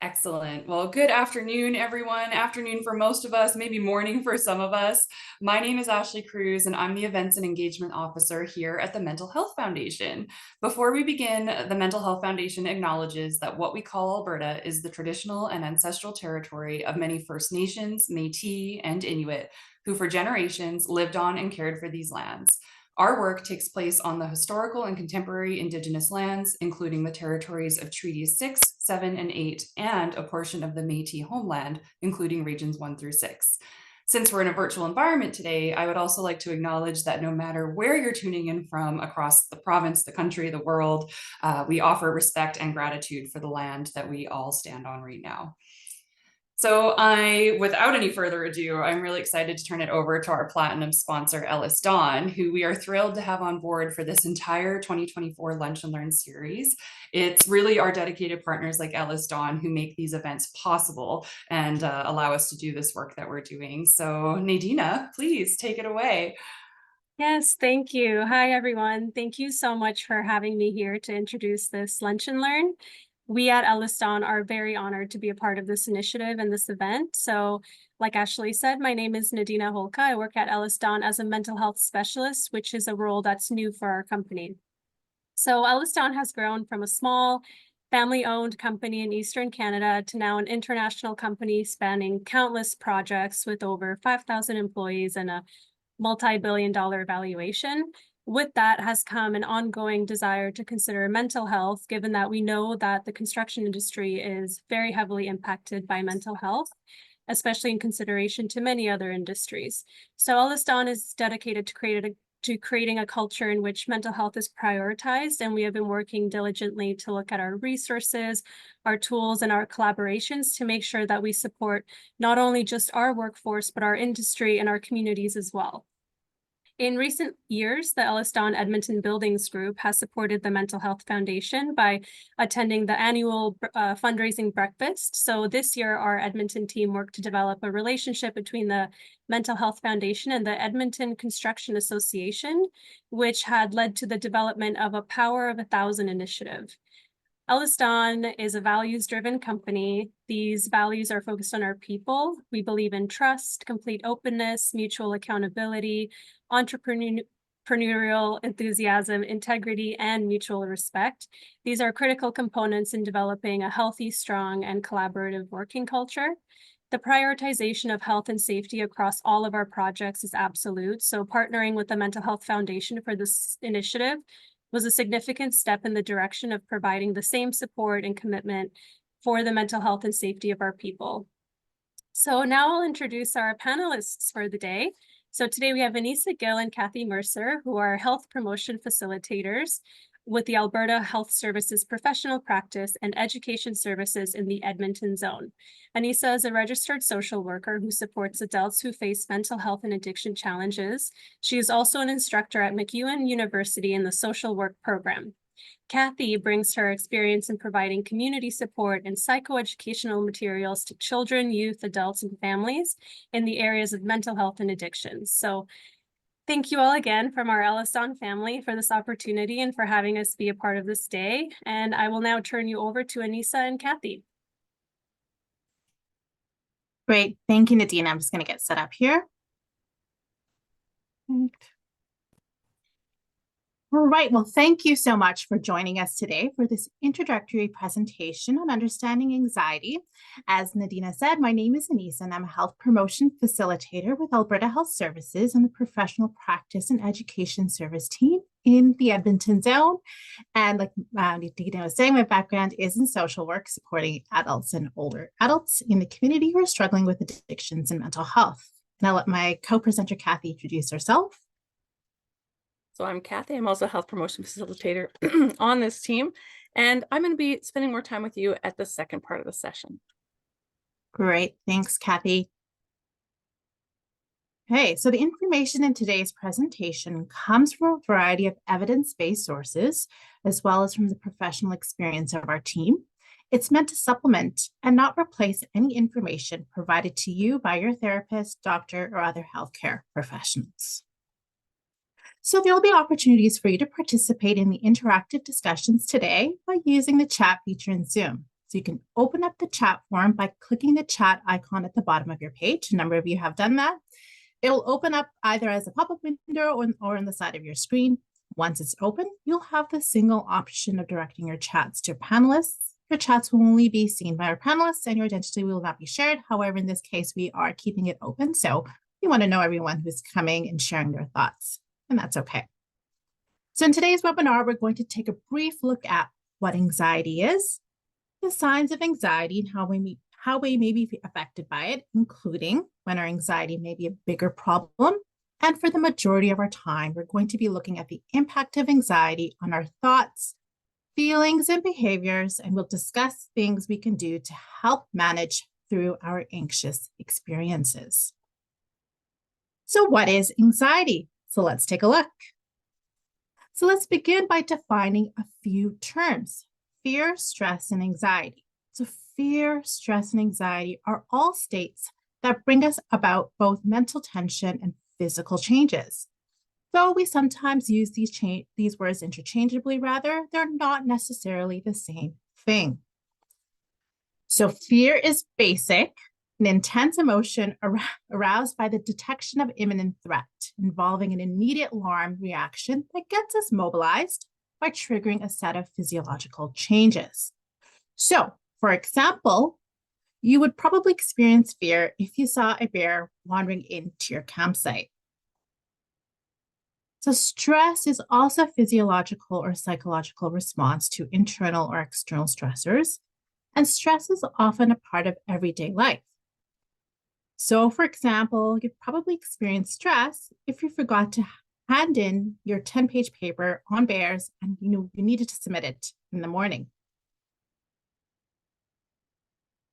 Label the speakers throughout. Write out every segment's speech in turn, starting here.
Speaker 1: Excellent. Well, good afternoon, everyone. Afternoon for most of us, maybe morning for some of us. My name is Ashley Cruz, and I'm the Events and Engagement Officer here at the Mental Health Foundation. Before we begin, the Mental Health Foundation acknowledges that what we call Alberta is the traditional and ancestral territory of many First Nations, Métis, and Inuit, who for generations lived on and cared for these lands. Our work takes place on the historical and contemporary Indigenous lands, including the territories of Treaties 6, 7, and 8, and a portion of the Métis homeland, including regions 1 through 6. Since we're in a virtual environment today, I would also like to acknowledge that no matter where you're tuning in from across the province, the country, the world, we offer respect and gratitude for the land that we all stand on right now. So without any further ado, I'm really excited to turn it over to our platinum sponsor, Ellis Dawn, who we are thrilled to have on board for this entire 2024 Lunch and Learn series. It's really our dedicated partners like Ellis Dawn who make these events possible and allow us to do this work that we're doing. So Nadina, please take it away.
Speaker 2: Yes, thank you. Hi, everyone. Thank you so much for having me here to introduce this Lunch and Learn. We at Ellis Dawn are very honored to be a part of this initiative and this event. So like Ashley said, my name is Nadina Holka. I work at Ellis Dawn as a mental health specialist, which is a role that's new for our company. So Ellis Dawn has grown from a small family-owned company in Eastern Canada to now an international company spanning countless projects with over 5,000 employees and a multi-billion-dollar valuation. With that has come an ongoing desire to consider mental health, given that we know that the construction industry is very heavily impacted by mental health, especially in consideration to many other industries. So Ellis Dawn is dedicated to creating a culture in which mental health is prioritized, and we have been working diligently to look at our resources, our tools, and our collaborations to make sure that we support not only just our workforce, but our industry and our communities as well. In recent years, the Ellis Dawn Edmonton Buildings Group has supported the Mental Health Foundation by attending the annual fundraising breakfast. So this year, our Edmonton team worked to develop a relationship between the Mental Health Foundation and the Edmonton Construction Association, which had led to the development of a Power of 1,000 initiative. Ellis Dawn is a values-driven company. These values are focused on our people. We believe in trust, complete openness, mutual accountability, entrepreneurial enthusiasm, integrity, and mutual respect. These are critical components in developing a healthy, strong, and collaborative working culture. The prioritization of health and safety across all of our projects is absolute. So partnering with the Mental Health Foundation for this initiative was a significant step in the direction of providing the same support and commitment for the mental health and safety of our people. So now I'll introduce our panelists for the day. So today we have Aneesa, Gill, and Cathy Mercier, who are health promotion facilitators with the Alberta Health Services Professional Practice and Education Services in the Edmonton zone. Aneesa is a registered social worker who supports adults who face mental health and addiction challenges. She is also an instructor at MacEwan University in the social work program. Cathy brings her experience in providing community support and psychoeducational materials to children, youth, adults, and families in the areas of mental health and addictions. So thank you all again from our Ellis Dawn family for this opportunity and for having us be a part of this day. And I will now turn you over to Aneesa and Cathy.
Speaker 3: Great. Thank you, Nadine. I'm just going to get set up here. All right. Well, thank you so much for joining us today for this introductory presentation on understanding anxiety. As Nadina said, my name is Aneesa, and I'm a health promotion facilitator with Alberta Health Services and the Professional Practice and Education Service team in the Edmonton zone. And like Nadina was saying, my background is in social work, supporting adults and older adults in the community who are struggling with addictions and mental health. And I'll let my co-presenter, Cathy, introduce herself.
Speaker 4: So I'm Cathy. I'm also a health promotion facilitator on this team, and I'm going to be spending more time with you at the second part of the session.
Speaker 3: Great. Thanks, Cathy. Okay, so the information in today's presentation comes from a variety of evidence-based sources, as well as from the professional experience of our team. It's meant to supplement and not replace any information provided to you by your therapist, doctor, or other healthcare professionals. So there will be opportunities for you to participate in the interactive discussions today by using the chat feature in Zoom. So you can open up the chat form by clicking the chat icon at the bottom of your page. A number of you have done that. It will open up either as a pop-up window or on the side of your screen. Once it's open, you'll have the single option of directing your chats to panelists. Your chats will only be seen by our panelists and your identity will not be shared. However, in this case, we are keeping it open. So we want to know everyone who's coming and sharing their thoughts, and that's okay. So in today's webinar, we're going to take a brief look at what anxiety is, the signs of anxiety and how we may be affected by it, including when our anxiety may be a bigger problem. And for the majority of our time, we're going to be looking at the impact of anxiety on our thoughts, feelings, and behaviors, and we'll discuss things we can do to help manage through our anxious experiences. So what is anxiety? So let's take a look. So let's begin by defining a few terms: fear, stress, and anxiety. So fear, stress, and anxiety are all states that bring us about both mental tension and physical changes. Though we sometimes use these words interchangeably, rather, they're not necessarily the same thing. So fear is basic, an intense emotion aroused by the detection of imminent threat, involving an immediate alarm reaction that gets us mobilized by triggering a set of physiological changes. So, for example, you would probably experience fear if you saw a bear wandering into your campsite. So stress is also a physiological or psychological response to internal or external stressors, and stress is often a part of everyday life. So, for example, you'd probably experience stress if you forgot to hand in your 10-page paper on bears and you needed to submit it in the morning.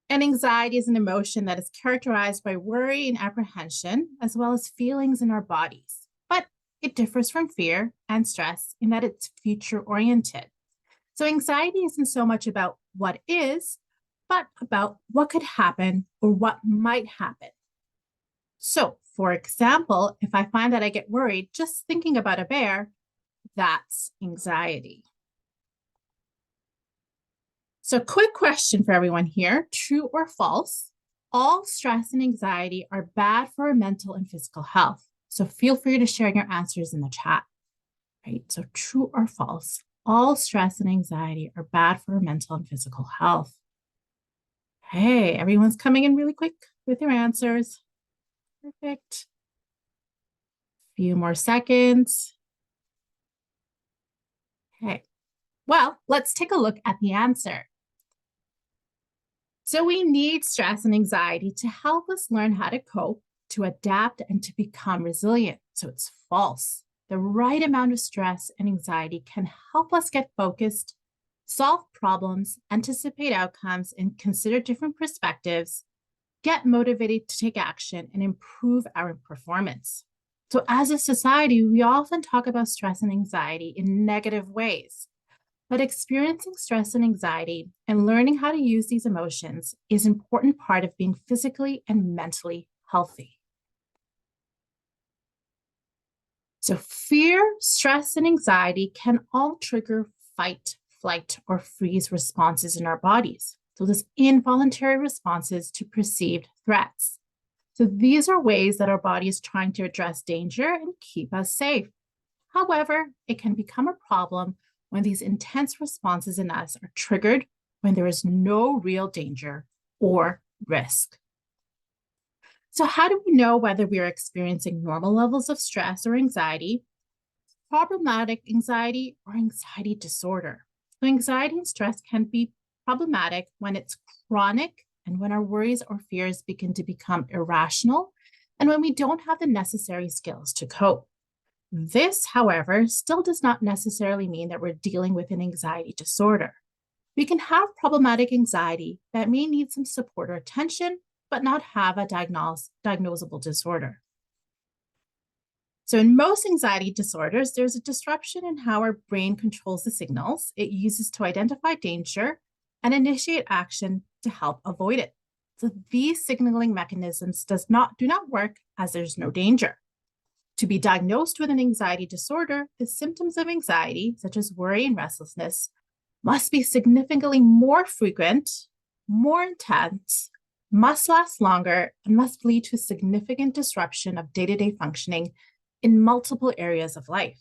Speaker 3: And anxiety is an emotion that is characterized by worry and apprehension, as well as feelings in our bodies. But it differs from fear and stress in that it's future-oriented. So anxiety isn't so much about what is, but about what could happen or what might happen. So, for example, if I find that I get worried just thinking about a bear, that's anxiety. So, quick question for everyone here: true or false? All stress and anxiety are bad for our mental and physical health. So feel free to share your answers in the chat. Right? So true or false? All stress and anxiety are bad for our mental and physical health. Hey, everyone's coming in really quick with your answers. Perfect. Few more seconds. Okay. Well, let's take a look at the answer. So we need stress and anxiety to help us learn how to cope, to adapt, and to become resilient. So it's false. The right amount of stress and anxiety can help us get focused, solve problems, anticipate outcomes, and consider different perspectives, get motivated to take action, and improve our performance. So as a society, we often talk about stress and anxiety in negative ways. But experiencing stress and anxiety and learning how to use these emotions is an important part of being physically and mentally healthy. So fear, stress, and anxiety can all trigger fight, flight, or freeze responses in our bodies. So these involuntary responses to perceived threats. So these are ways that our body is trying to address danger and keep us safe. However, it can become a problem when these intense responses in us are triggered when there is no real danger or risk. So how do we know whether we are experiencing normal levels of stress or anxiety, problematic anxiety, or anxiety disorder? So anxiety and stress can be problematic when it's chronic and when our worries or fears begin to become irrational and when we don't have the necessary skills to cope. This, however, still does not necessarily mean that we're dealing with an anxiety disorder. We can have problematic anxiety that may need some support or attention, but not have a diagnosable disorder. So in most anxiety disorders, there's a disruption in how our brain controls the signals it uses to identify danger and initiate action to help avoid it. So these signaling mechanisms do not work as there's no danger. To be diagnosed with an anxiety disorder, the symptoms of anxiety, such as worry and restlessness, must be significantly more frequent more intense, must last longer, and must lead to significant disruption of day-to-day functioning in multiple areas of life.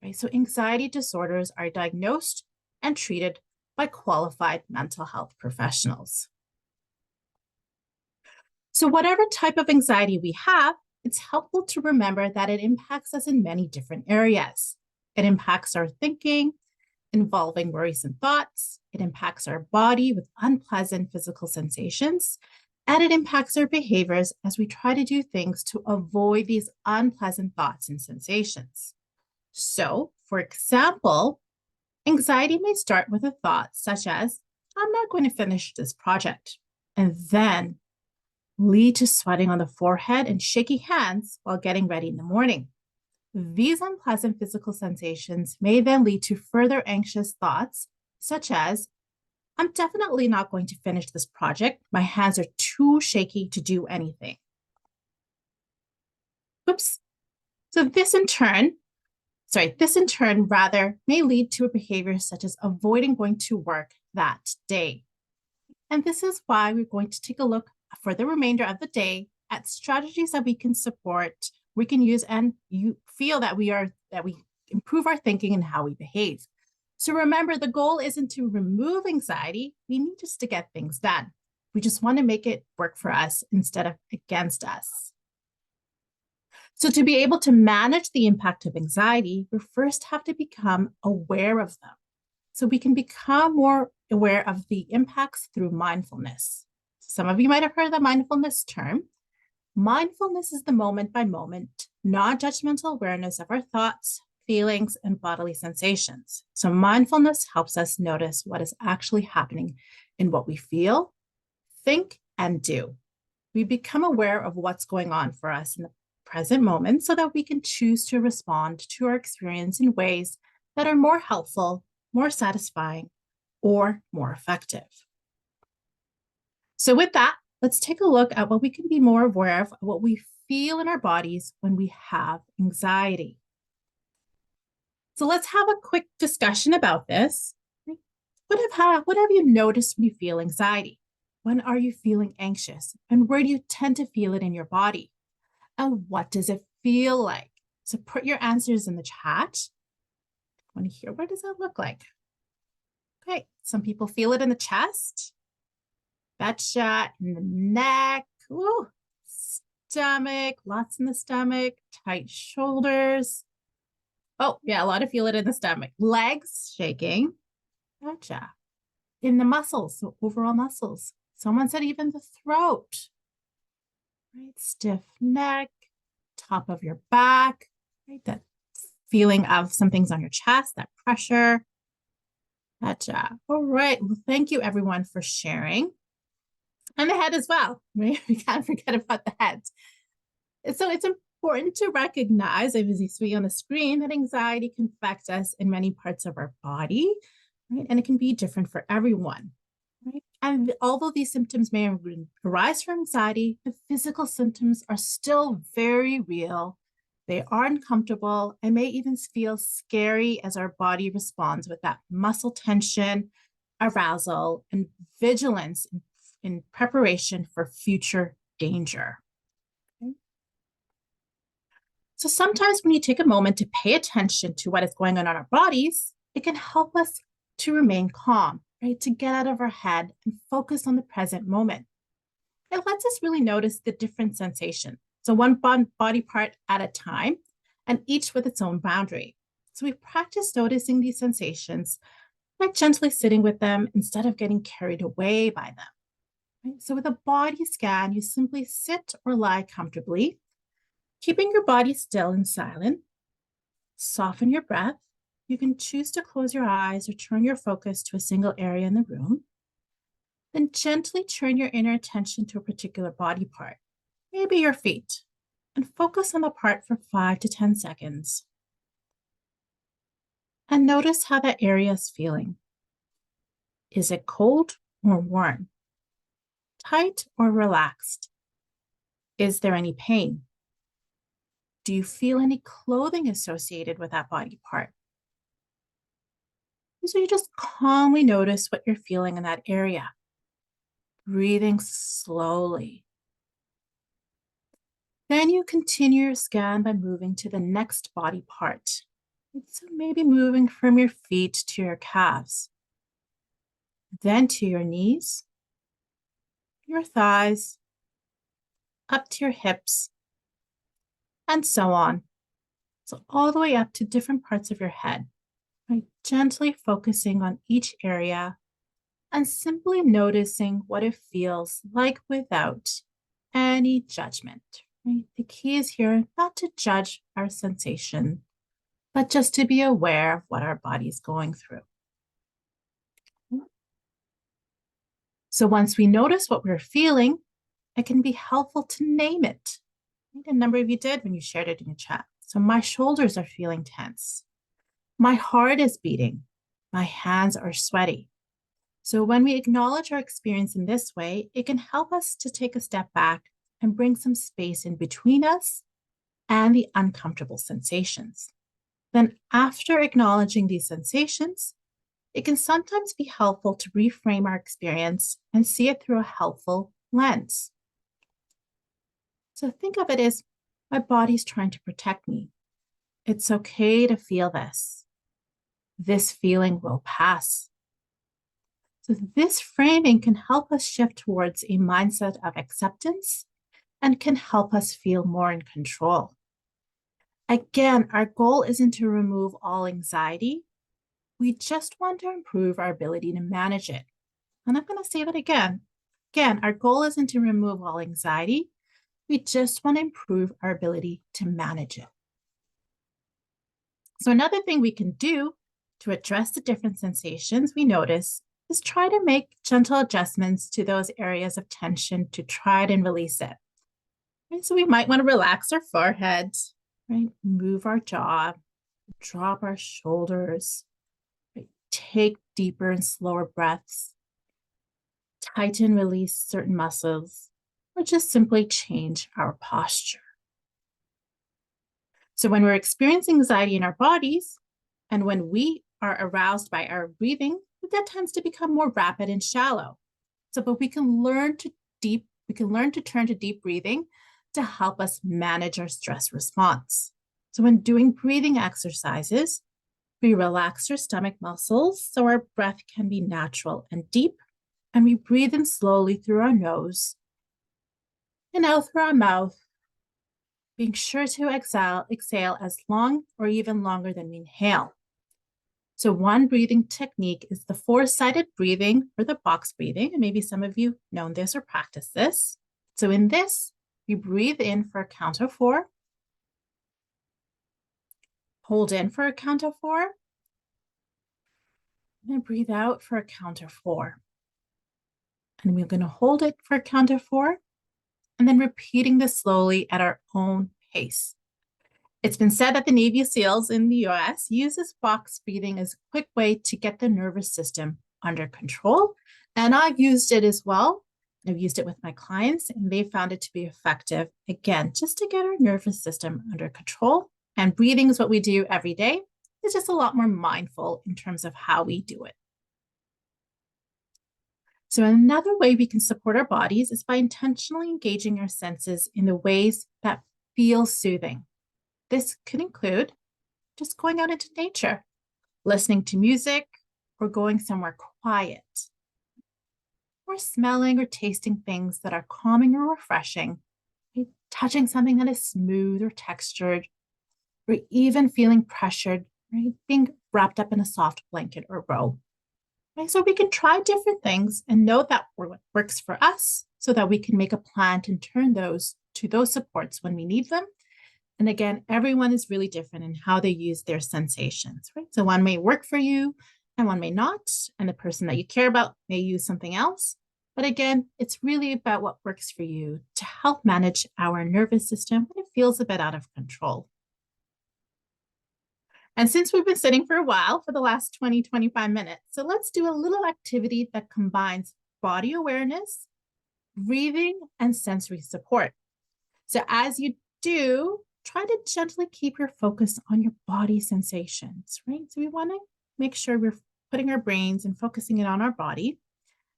Speaker 3: Right? So anxiety disorders are diagnosed and treated by qualified mental health professionals. So whatever type of anxiety we have, it's helpful to remember that it impacts us in many different areas. It impacts our thinking, involving worrisome thoughts. It impacts our body with unpleasant physical sensations, and it impacts our behaviors as we try to do things to avoid these unpleasant thoughts and sensations. So, for example, anxiety may start with a thought such as, I'm not going to finish this project, and then lead to sweating on the forehead and shaky hands while getting ready in the morning. These unpleasant physical sensations may then lead to further anxious thoughts, such as, I'm definitely not going to finish this project. My hands are too shaky to do anything. Oops. So this in turn rather may lead to a behavior such as avoiding going to work that day. And this is why we're going to take a look for the remainder of the day at strategies that we can support, we can use, and you feel that we improve our thinking and how we behave. So remember, the goal isn't to remove anxiety. We need just to get things done. We just want to make it work for us instead of against us. So to be able to manage the impact of anxiety, we first have to become aware of them. So we can become more aware of the impacts through mindfulness. Some of you might have heard the mindfulness term. Mindfulness is the moment-by-moment, non-judgmental awareness of our thoughts, feelings, and bodily sensations. So mindfulness helps us notice what is actually happening in what we feel, think, and do. We become aware of what's going on for us in the present moment so that we can choose to respond to our experience in ways that are more helpful, more satisfying, or more effective. So with that, let's take a look at what we can be more aware of, what we feel in our bodies when we have anxiety. So let's have a quick discussion about this. What have you noticed when you feel anxiety? When are you feeling anxious? And where do you tend to feel it in your body? And what does it feel like? So put your answers in the chat. I want to hear, what does that look like? Okay, some people feel it in the chest. Betcha, in the neck, ooh, stomach, lots in the stomach, tight shoulders. Oh, yeah, a lot of feel it in the stomach. Legs shaking. Gotcha. In the muscles, so overall muscles. Someone said even the throat. Right, stiff neck, top of your back, right? That feeling of something's on your chest, that pressure. Gotcha. All right. Well, thank you everyone for sharing. And the head as well, right? We can't forget about the head. So it's important to recognize, as you see on the screen, that anxiety can affect us in many parts of our body, right? And it can be different for everyone, right? And although these symptoms may arise from anxiety, the physical symptoms are still very real. They are uncomfortable and may even feel scary as our body responds with that muscle tension, arousal, and vigilance in preparation for future danger. Okay. So sometimes when you take a moment to pay attention to what is going on in our bodies, it can help us to remain calm, right? To get out of our head and focus on the present moment. It lets us really notice the different sensation. So one body part at a time, and each with its own boundary. So we practice noticing these sensations by gently sitting with them instead of getting carried away by them. Right? So with a body scan, you simply sit or lie comfortably, keeping your body still and silent. Soften your breath. You can choose to close your eyes or turn your focus to a single area in the room. Then gently turn your inner attention to a particular body part, maybe your feet, and focus on the part for 5 to 10 seconds. And notice how that area is feeling. Is it cold or warm? Tight or relaxed? Is there any pain? Do you feel any clothing associated with that body part? So you just calmly notice what you're feeling in that area. breathing slowly. Then you continue your scan by moving to the next body part. So maybe moving from your feet to your calves, then to your knees, your thighs, up to your hips, and so on. So all the way up to different parts of your head, right? Gently focusing on each area and simply noticing what it feels like without any judgment, right? The key is here not to judge our sensation, but just to be aware of what our body is going through. So once we notice what we're feeling, it can be helpful to name it. A number of you did when you shared it in the chat. So my shoulders are feeling tense. My heart is beating. My hands are sweaty. So when we acknowledge our experience in this way, it can help us to take a step back and bring some space in between us and the uncomfortable sensations. Then after acknowledging these sensations, it can sometimes be helpful to reframe our experience and see it through a helpful lens. So think of it as my body's trying to protect me. It's okay to feel this. This feeling will pass. So this framing can help us shift towards a mindset of acceptance and can help us feel more in control. Again, our goal isn't to remove all anxiety. We just want to improve our ability to manage it. And I'm going to say that again. Again, our goal isn't to remove all anxiety. We just want to improve our ability to manage it. So another thing we can do to address the different sensations we notice is try to make gentle adjustments to those areas of tension to try and release it. Right? So we might want to relax our forehead, right? Move our jaw, drop our shoulders, right? Take deeper and slower breaths, tighten, release certain muscles, or just simply change our posture. So when we're experiencing anxiety in our bodies, and when we are aroused by our breathing, that tends to become more rapid and shallow. So, but we can learn to turn to deep breathing to help us manage our stress response. So when doing breathing exercises, we relax our stomach muscles so our breath can be natural and deep, and we breathe in slowly through our nose and out through our mouth, being sure to exhale as long or even longer than we inhale. So one breathing technique is the four-sided breathing or the box breathing. And maybe some of you know this or practice this. So in this, we breathe in for a count of 4, hold in for a count of 4, and then breathe out for a count of 4. And we're going to hold it for a count of 4, and then repeating this slowly at our own pace. It's been said that the Navy SEALs in the US use this box breathing as a quick way to get the nervous system under control. And I've used it as well. I've used it with my clients and they found it to be effective, again, just to get our nervous system under control. And breathing is what we do every day. It's just a lot more mindful in terms of how we do it. So another way we can support our bodies is by intentionally engaging our senses in the ways that feel soothing. This could include just going out into nature, listening to music, or going somewhere quiet, or smelling or tasting things that are calming or refreshing, right? Touching something that is smooth or textured, or even feeling pressured, right? Being wrapped up in a soft blanket or robe. Right? So we can try different things and know that what works for us so that we can make a plan to turn those to those supports when we need them. And again, everyone is really different in how they use their sensations, right? So one may work for you and one may not, and the person that you care about may use something else. But again, it's really about what works for you to help manage our nervous system when it feels a bit out of control. And since we've been sitting for a while, for the last 20, 25 minutes, so let's do a little activity that combines body awareness, breathing, and sensory support. So as you do, try to gently keep your focus on your body sensations, right? So we want to make sure we're putting our brains and focusing it on our body.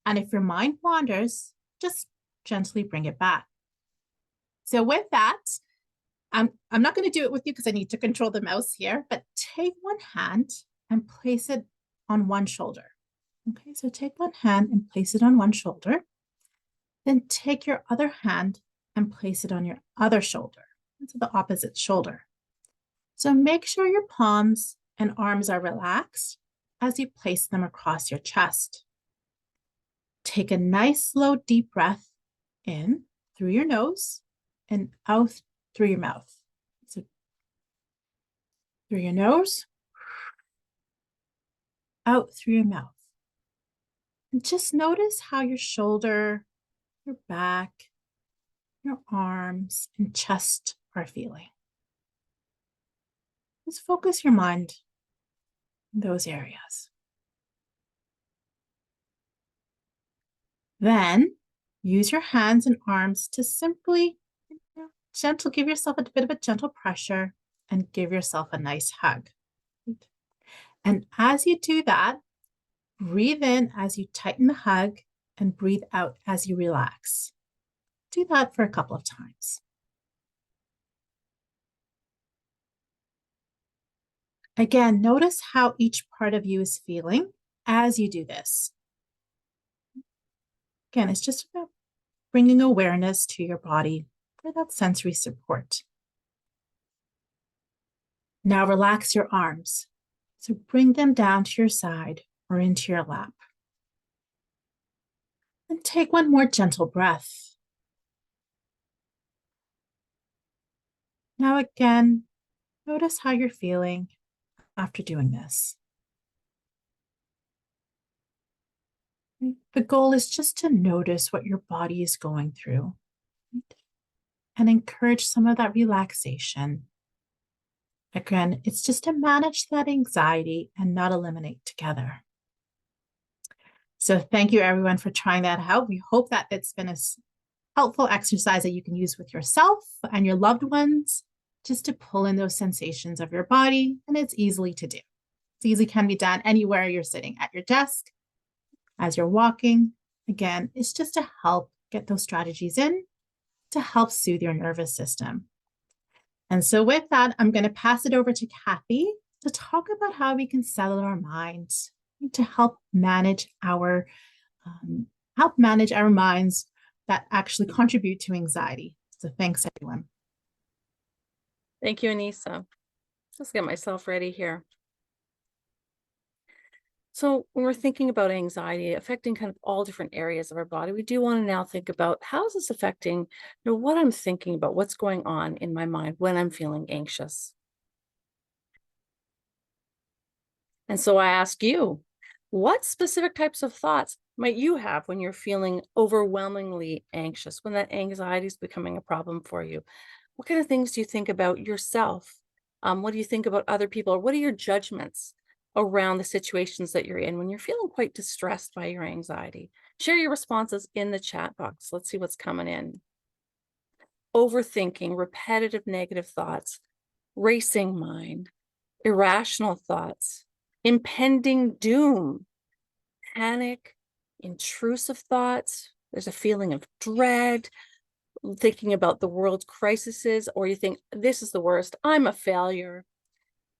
Speaker 3: And if your mind wanders, just gently bring it back. So with that, I'm not going to do it with you because I need to control the mouse here, but take one hand and place it on one shoulder. Okay, so take one hand and place it on one shoulder. Then take your other hand and place it on your other shoulder, so the opposite shoulder. So make sure your palms and arms are relaxed as you place them across your chest. Take a nice, slow, deep breath in through your nose and out through your mouth. So through your nose, out through your mouth. And just notice how your shoulder, your back, your arms, and chest are feeling. Just focus your mind in those areas. Then use your hands and arms to simply give yourself a bit of a gentle pressure and give yourself a nice hug. And as you do that, breathe in as you tighten the hug and breathe out as you relax. Do that for a couple of times. Again, notice how each part of you is feeling as you do this. Again, it's just about bringing awareness to your body for that sensory support. Now relax your arms. So bring them down to your side or into your lap. And take one more gentle breath. Now again, notice how you're feeling after doing this. The goal is just to notice what your body is going through and encourage some of that relaxation. Again, it's just to manage that anxiety and not eliminate together. So thank you everyone for trying that out. We hope that it's been a helpful exercise that you can use with yourself and your loved ones just to pull in those sensations of your body, and it's easily to do. It's easy, can be done anywhere you're sitting at your desk, as you're walking. Again, it's just to help get those strategies in to help soothe your nervous system. And so with that, I'm going to pass it over to Cathy to talk about how we can settle our minds to help manage our minds that actually contribute to anxiety. So thanks, everyone.
Speaker 4: Thank you, Aneesa. Let's get myself ready here. So when we're thinking about anxiety affecting kind of all different areas of our body, we do want to now think about how is this affecting what I'm thinking about, what's going on in my mind when I'm feeling anxious. And so I ask you, what specific types of thoughts might you have when you're feeling overwhelmingly anxious, when that anxiety is becoming a problem for you? What kind of things do you think about yourself? What do you think about other people? Or what are your judgments around the situations that you're in when you're feeling quite distressed by your anxiety? Share your responses in the chat box. Let's see what's coming in. Overthinking, repetitive negative thoughts, racing mind, irrational thoughts, impending doom, panic, intrusive thoughts. There's a feeling of dread, thinking about the world's crises, or you think, this is the worst, I'm a failure.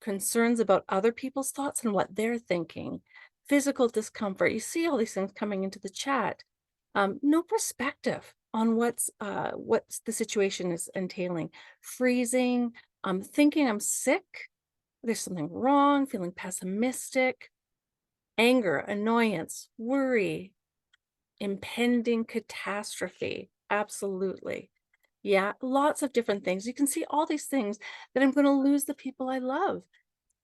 Speaker 4: Concerns about other people's thoughts and what they're thinking, physical discomfort. You see all these things coming into the chat. No perspective on what's the situation is entailing. Freezing, thinking I'm sick, there's something wrong, feeling pessimistic, anger, annoyance, worry, impending catastrophe. Absolutely. Yeah, lots of different things. You can see all these things that I'm going to lose the people I love.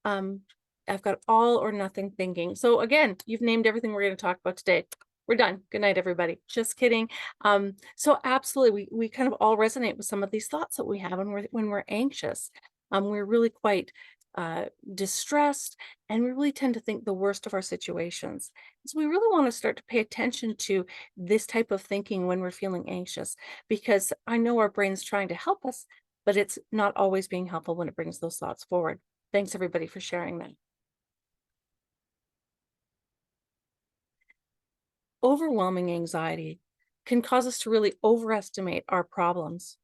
Speaker 4: I've got all or nothing thinking. So again, you've named everything we're going to talk about today. We're done. Good night, everybody. Just kidding. So absolutely, we kind of all resonate with some of these thoughts that we have when we're anxious. We're really quite distressed, and we really tend to think the worst of our situations. So we really want to start to pay attention to this type of thinking when we're feeling anxious, because I know our brain's trying to help us, but it's not always being helpful when it brings those thoughts forward. Thanks everybody for sharing that. overwhelming anxiety can cause us to really overestimate our problems,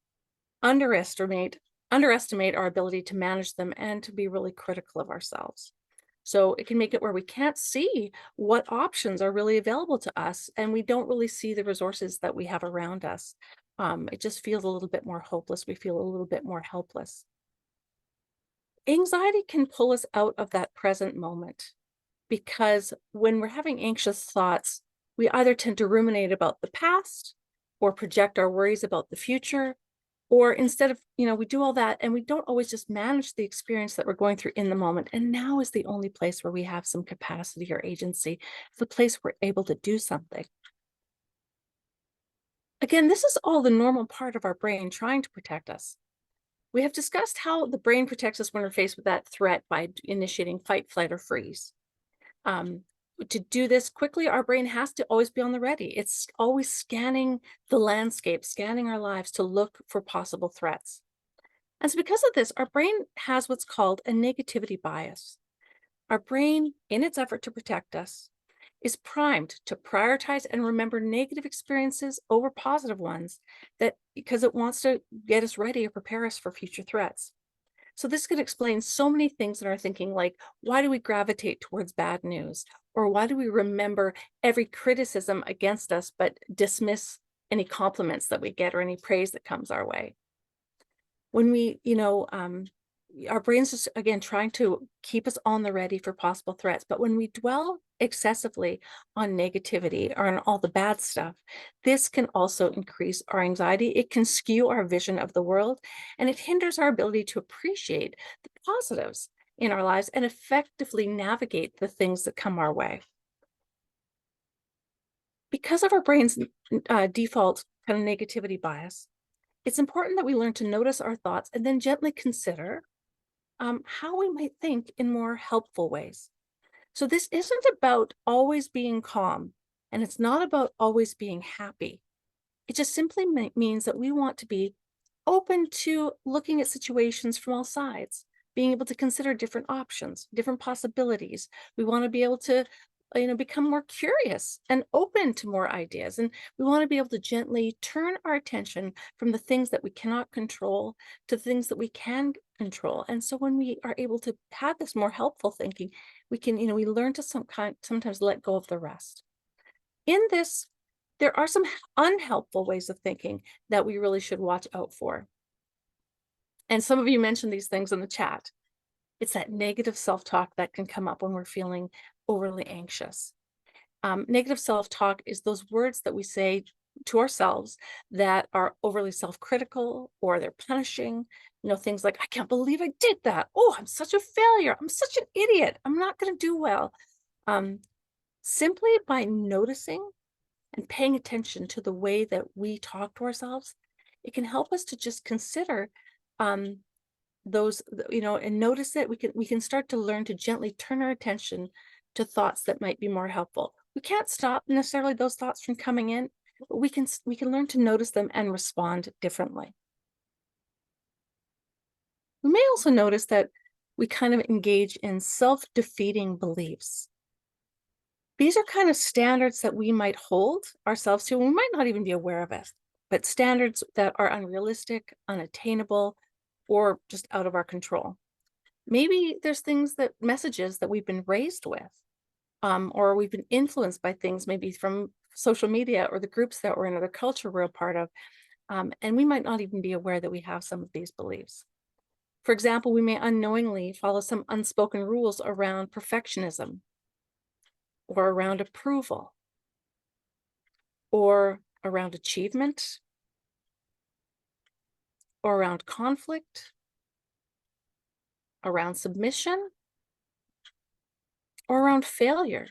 Speaker 4: underestimate our ability to manage them, and to be really critical of ourselves. So it can make it where we can't see what options are really available to us, and we don't really see the resources that we have around us. It just feels a little bit more hopeless. We feel a little bit more helpless. Anxiety can pull us out of that present moment, because when we're having anxious thoughts, we either tend to ruminate about the past or project our worries about the future, or instead of, we do all that and we don't always just manage the experience that we're going through in the moment. And now is the only place where we have some capacity or agency, the place we're able to do something. Again, this is all the normal part of our brain trying to protect us. We have discussed how the brain protects us when we're faced with that threat by initiating fight, flight, or freeze. To do this quickly, our brain has to always be on the ready. It's always scanning the landscape, scanning our lives to look for possible threats. And so because of this, our brain has what's called a negativity bias. Our brain, in its effort to protect us, is primed to prioritize and remember negative experiences over positive ones, because it wants to get us ready or prepare us for future threats. So this could explain so many things in our thinking, like why do we gravitate towards bad news? Or why do we remember every criticism against us, but dismiss any compliments that we get or any praise that comes our way? When we, our brains just, again, trying to keep us on the ready for possible threats. But when we dwell excessively on negativity or on all the bad stuff, this can also increase our anxiety. It can skew our vision of the world, and it hinders our ability to appreciate the positives in our lives and effectively navigate the things that come our way. Because of our brain's default kind of negativity bias, it's important that we learn to notice our thoughts and then gently consider how we might think in more helpful ways. So this isn't about always being calm, and it's not about always being happy. It just simply means that we want to be open to looking at situations from all sides, being able to consider different options, different possibilities. We want to be able to become more curious and open to more ideas. And we want to be able to gently turn our attention from the things that we cannot control to things that we can control. And so when we are able to have this more helpful thinking, we can, we learn to sometimes let go of the rest. In this, there are some unhelpful ways of thinking that we really should watch out for. And some of you mentioned these things in the chat. It's that negative self-talk that can come up when we're feeling overly anxious. Negative self-talk is those words that we say to ourselves that are overly self-critical, or they're punishing. Things like, I can't believe I did that. Oh, I'm such a failure. I'm such an idiot. I'm not going to do well. Simply by noticing and paying attention to the way that we talk to ourselves, it can help us to just consider those, and notice that we can start to learn to gently turn our attention to thoughts that might be more helpful. We can't stop necessarily those thoughts from coming in, but we can learn to notice them and respond differently. We may also notice that we kind of engage in self-defeating beliefs. These are kind of standards that we might hold ourselves to, and we might not even be aware of it, but standards that are unrealistic, unattainable, or just out of our control. Maybe there's messages that we've been raised with, or we've been influenced by things maybe from social media or the groups that we're in or the culture we're a part of, and we might not even be aware that we have some of these beliefs. For example, we may unknowingly follow some unspoken rules around perfectionism, or around approval, or around achievement, or around conflict, around submission, or around failure.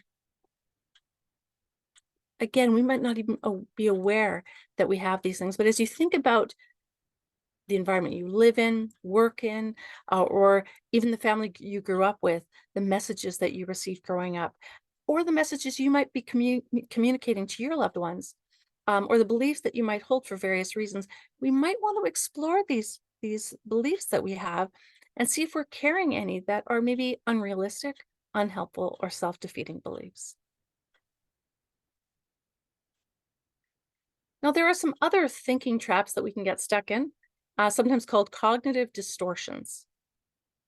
Speaker 4: Again, we might not even be aware that we have these things, but as you think about the environment you live in, work in, or even the family you grew up with, the messages that you received growing up, or the messages you might be communicating to your loved ones, or the beliefs that you might hold for various reasons, we might want to explore these beliefs that we have and see if we're carrying any that are maybe unrealistic, unhelpful, or self-defeating beliefs. Now, there are some other thinking traps that we can get stuck in, sometimes called cognitive distortions.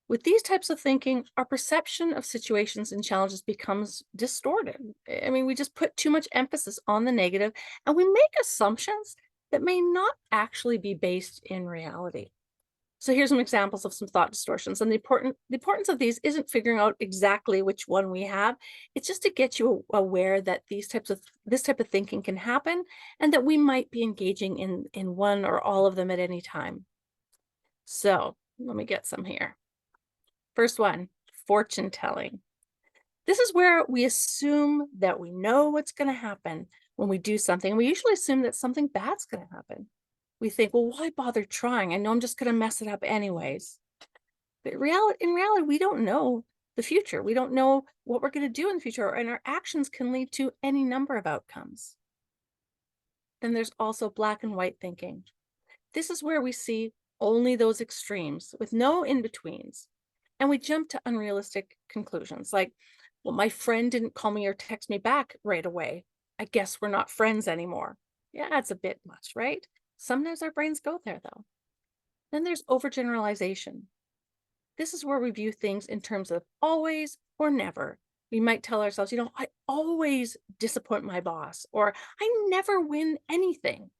Speaker 4: With these types of thinking, our perception of situations and challenges becomes distorted. I mean, we just put too much emphasis on the negative and we make assumptions that may not actually be based in reality. So here's some examples of some thought distortions. And the importance of these isn't figuring out exactly which one we have. It's just to get you aware that this type of thinking can happen and that we might be engaging in one or all of them at any time. So let me get some here. First one, fortune telling. This is where we assume that we know what's going to happen when we do something. We usually assume that something bad's going to happen. We think, well, why bother trying? I know I'm just going to mess it up anyways. But in reality, we don't know the future. We don't know what we're going to do in the future, and our actions can lead to any number of outcomes. Then there's also black and white thinking. This is where we see only those extremes with no in-betweens. And we jump to unrealistic conclusions like, well, my friend didn't call me or text me back right away. I guess we're not friends anymore. Yeah, it's a bit much, right? Sometimes our brains go there, though. Then there's overgeneralization. This is where we view things in terms of always or never. We might tell ourselves, I always disappoint my boss, or I never win anything.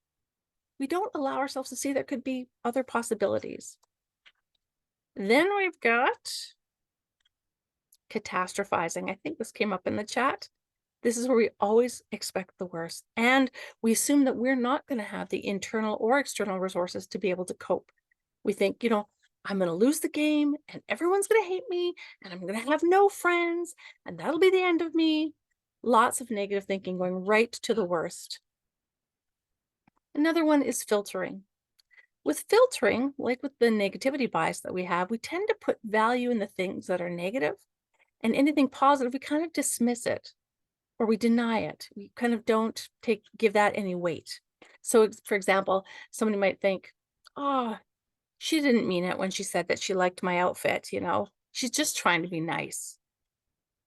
Speaker 4: We don't allow ourselves to see there could be other possibilities. Then we've got catastrophizing. I think this came up in the chat. This is where we always expect the worst. And we assume that we're not going to have the internal or external resources to be able to cope. We think, I'm going to lose the game and everyone's going to hate me and I'm going to have no friends and that'll be the end of me. Lots of negative thinking going right to the worst. Another one is filtering. With filtering, like with the negativity bias that we have, we tend to put value in the things that are negative, and anything positive, we kind of dismiss it or we deny it. We kind of don't give that any weight. So for example, somebody might think, oh, she didn't mean it when she said that she liked my outfit, she's just trying to be nice.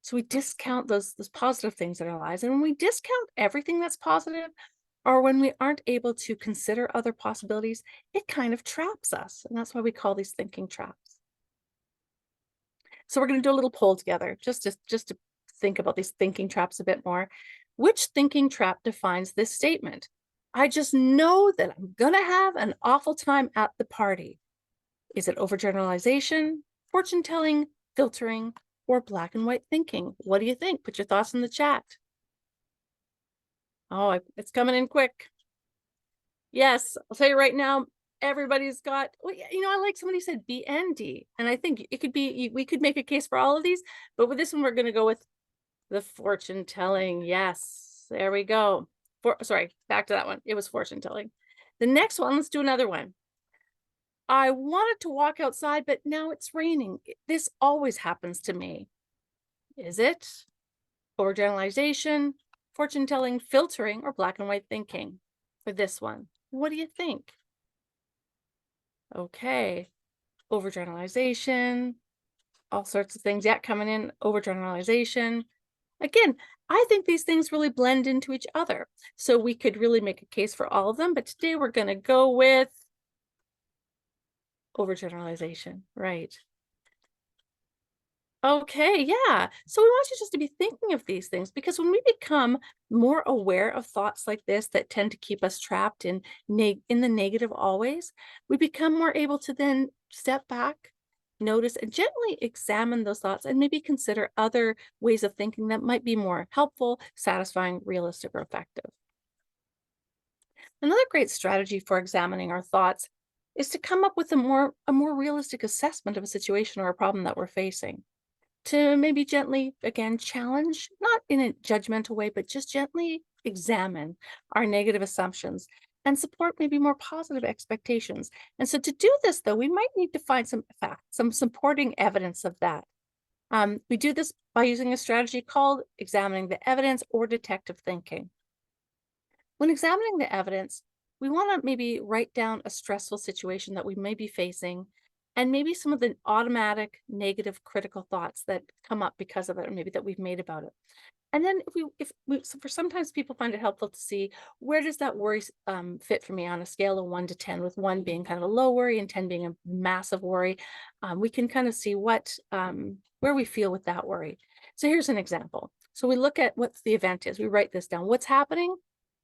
Speaker 4: So we discount those positive things in our lives. And when we discount everything that's positive, or when we aren't able to consider other possibilities, it kind of traps us. And that's why we call these thinking traps. So we're going to do a little poll together, just to think about these thinking traps a bit more. Which thinking trap defines this statement? I just know that I'm going to have an awful time at the party. Is it overgeneralization, fortune telling, filtering, or black and white thinking? What do you think? Put your thoughts in the chat. Oh, it's coming in quick. Yes, I'll tell you right now, everybody's got, I like somebody said BND, and I think it could be, we could make a case for all of these, but with this one, we're going to go with the fortune telling. Yes, there we go. Sorry, back to that one. It was fortune telling. The next one, let's do another one. I wanted to walk outside, but now it's raining. This always happens to me. Is it overgeneralization, fortune telling, filtering, or black and white thinking for this one? What do you think? Okay, overgeneralization, all sorts of things. Yeah, coming in, overgeneralization. Again, I think these things really blend into each other. So we could really make a case for all of them, but today we're going to go with overgeneralization, right? Okay, yeah. So we want you just to be thinking of these things, because when we become more aware of thoughts like this that tend to keep us trapped in the negative always, we become more able to then step back, notice, and gently examine those thoughts and maybe consider other ways of thinking that might be more helpful, satisfying, realistic, or effective. Another great strategy for examining our thoughts is to come up with a more realistic assessment of a situation or a problem that we're facing. To maybe gently, again, challenge, not in a judgmental way, but just gently examine our negative assumptions and support maybe more positive expectations. And so to do this, though, we might need to find some facts, some supporting evidence of that. We do this by using a strategy called examining the evidence or detective thinking. When examining the evidence, we want to maybe write down a stressful situation that we may be facing, and maybe some of the automatic negative critical thoughts that come up because of it, or maybe that we've made about it. And then so for sometimes people find it helpful to see where does that worry fit for me on a scale of 1 to 10, with 1 being kind of a low worry and 10 being a massive worry. We can kind of see where we feel with that worry. So here's an example. So we look at what the event is. We write this down. What's happening?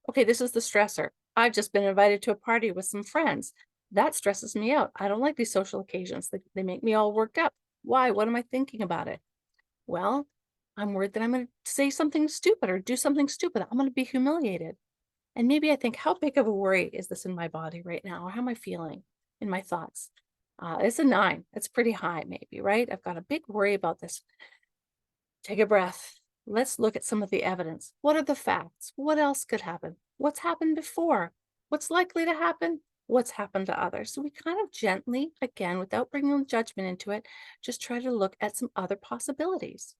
Speaker 4: Okay, this is the stressor. I've just been invited to a party with some friends. That stresses me out. I don't like these social occasions. They make me all worked up. Why? What am I thinking about it? Well, I'm worried that I'm going to say something stupid or do something stupid. I'm going to be humiliated. And maybe I think, how big of a worry is this in my body right now? Or how am I feeling in my thoughts? It's a 9. It's pretty high, maybe, right? I've got a big worry about this. Take a breath. Let's look at some of the evidence. What are the facts? What else could happen? What's happened before? What's likely to happen? What's happened to others? So we kind of gently, again, without bringing judgment into it, just try to look at some other possibilities.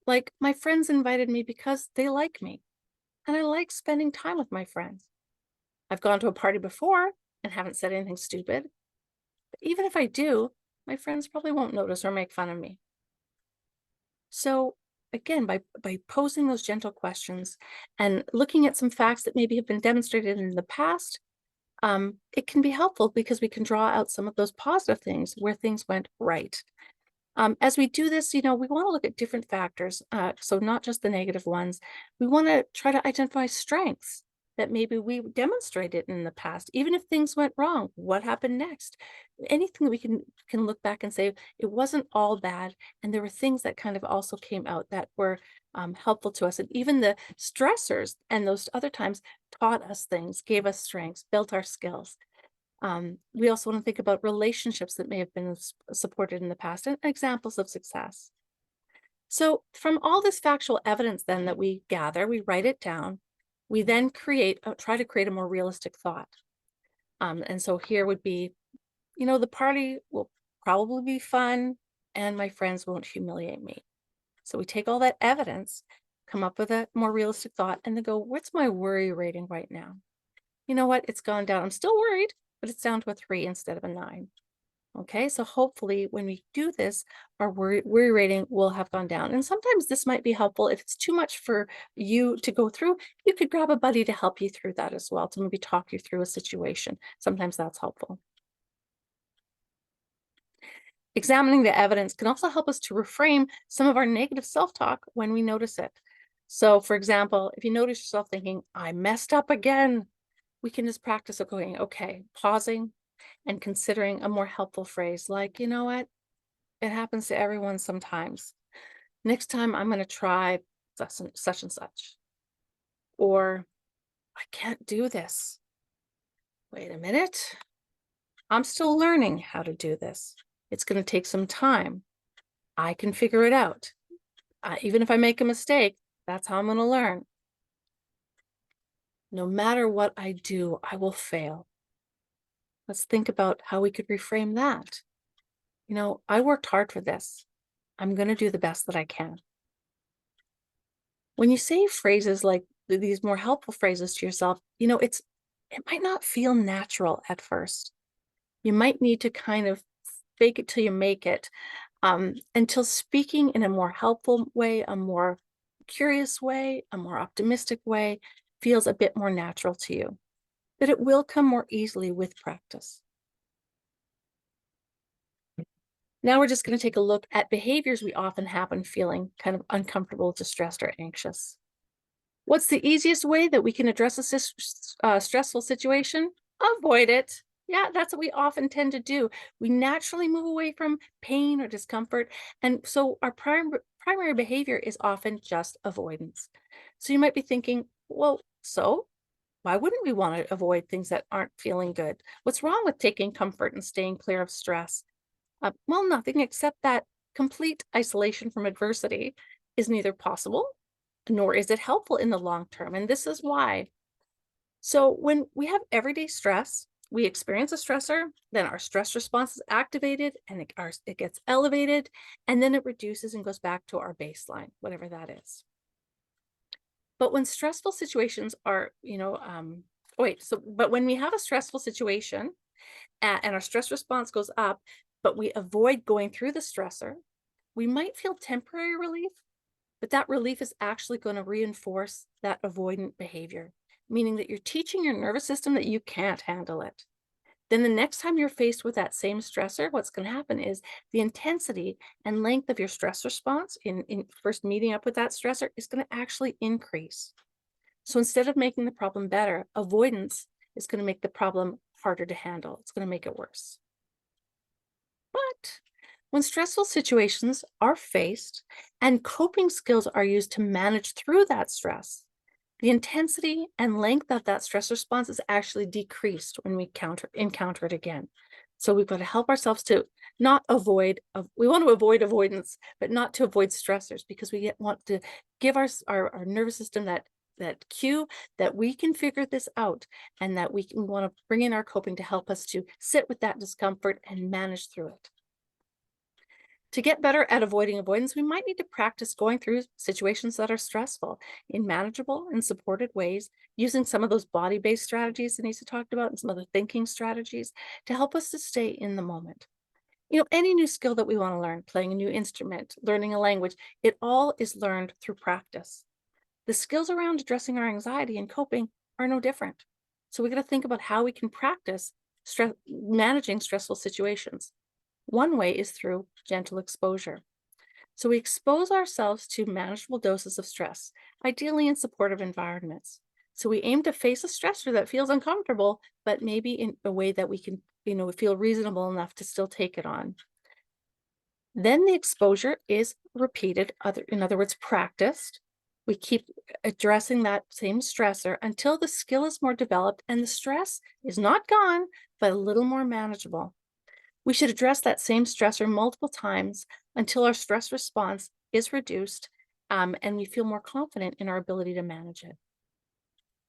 Speaker 4: Like, my friends invited me because they like me, and I like spending time with my friends. I've gone to a party before and haven't said anything stupid. But even if I do, my friends probably won't notice or make fun of me. So again, by posing those gentle questions and looking at some facts that maybe have been demonstrated in the past, it can be helpful because we can draw out some of those positive things where things went right. As we do this, we want to look at different factors. So not just the negative ones. We want to try to identify strengths that maybe we demonstrated in the past. Even if things went wrong, what happened next? Anything that we can look back and say, it wasn't all bad. And there were things that kind of also came out that were helpful to us. And even the stressors and those other times taught us things, gave us strengths, built our skills. We also want to think about relationships that may have been supported in the past and examples of success. So from all this factual evidence then that we gather, we write it down, we then try to create a more realistic thought. And so here would be, the party will probably be fun and my friends won't humiliate me. So we take all that evidence, come up with a more realistic thought, and then go, what's my worry rating right now? You know what? It's gone down. I'm still worried, but it's down to a 3 instead of a 9. Okay, so hopefully when we do this, our worry rating will have gone down. And sometimes this might be helpful. If it's too much for you to go through, you could grab a buddy to help you through that as well, to maybe talk you through a situation. Sometimes that's helpful. Examining the evidence can also help us to reframe some of our negative self-talk when we notice it. So for example, if you notice yourself thinking, I messed up again, we can just practice going, okay, pausing and considering a more helpful phrase like, you know what, it happens to everyone sometimes. Next time I'm going to try such and such. Or I can't do this. Wait a minute. I'm still learning how to do this. It's going to take some time. I can figure it out. Even if I make a mistake, that's how I'm going to learn. No matter what I do, I will fail. Let's think about how we could reframe that. I worked hard for this. I'm going to do the best that I can. When you say phrases like these more helpful phrases to yourself, it might not feel natural at first. You might need to kind of fake it till you make it, until speaking in a more helpful way, a more curious way, a more optimistic way feels a bit more natural to you. But it will come more easily with practice. Now we're just going to take a look at behaviors we often have when feeling kind of uncomfortable, distressed, or anxious. What's the easiest way that we can address a stressful situation? Avoid it. Yeah, that's what we often tend to do. We naturally move away from pain or discomfort. And so our primary behavior is often just avoidance. So you might be thinking, well, so why wouldn't we want to avoid things that aren't feeling good? What's wrong with taking comfort and staying clear of stress? Well, nothing except that complete isolation from adversity is neither possible nor is it helpful in the long term. And this is why. So when we have everyday stress, we experience a stressor, then our stress response is activated and it gets elevated, and then it reduces and goes back to our baseline, whatever that is. But when stressful situations are, but when we have a stressful situation and our stress response goes up, but we avoid going through the stressor, we might feel temporary relief, but that relief is actually going to reinforce that avoidant behavior, meaning that you're teaching your nervous system that you can't handle it. Then the next time you're faced with that same stressor, what's going to happen is the intensity and length of your stress response in first meeting up with that stressor is going to actually increase. So instead of making the problem better, avoidance is going to make the problem harder to handle. It's going to make it worse. But when stressful situations are faced and coping skills are used to manage through that stress, the intensity and length of that stress response is actually decreased when we encounter it again. So we've got to help ourselves to not avoid, we want to avoid avoidance, but not to avoid stressors, because we want to give our nervous system that cue that we can figure this out, and that we want to bring in our coping to help us to sit with that discomfort and manage through it. To get better at avoiding avoidance, we might need to practice going through situations that are stressful in manageable and supported ways, using some of those body-based strategies Aneesa talked about and some other thinking strategies to help us to stay in the moment. You know, any new skill that we want to learn, playing a new instrument, learning a language, it all is learned through practice. The skills around addressing our anxiety and coping are no different. So we got to think about how we can practice managing stressful situations. One way is through gentle exposure. So we expose ourselves to manageable doses of stress, ideally in supportive environments. So we aim to face a stressor that feels uncomfortable, but maybe in a way that we can, feel reasonable enough to still take it on. Then the exposure is repeated, in other words, practiced. We keep addressing that same stressor until the skill is more developed and the stress is not gone, but a little more manageable. We should address that same stressor multiple times until our stress response is reduced, and we feel more confident in our ability to manage it.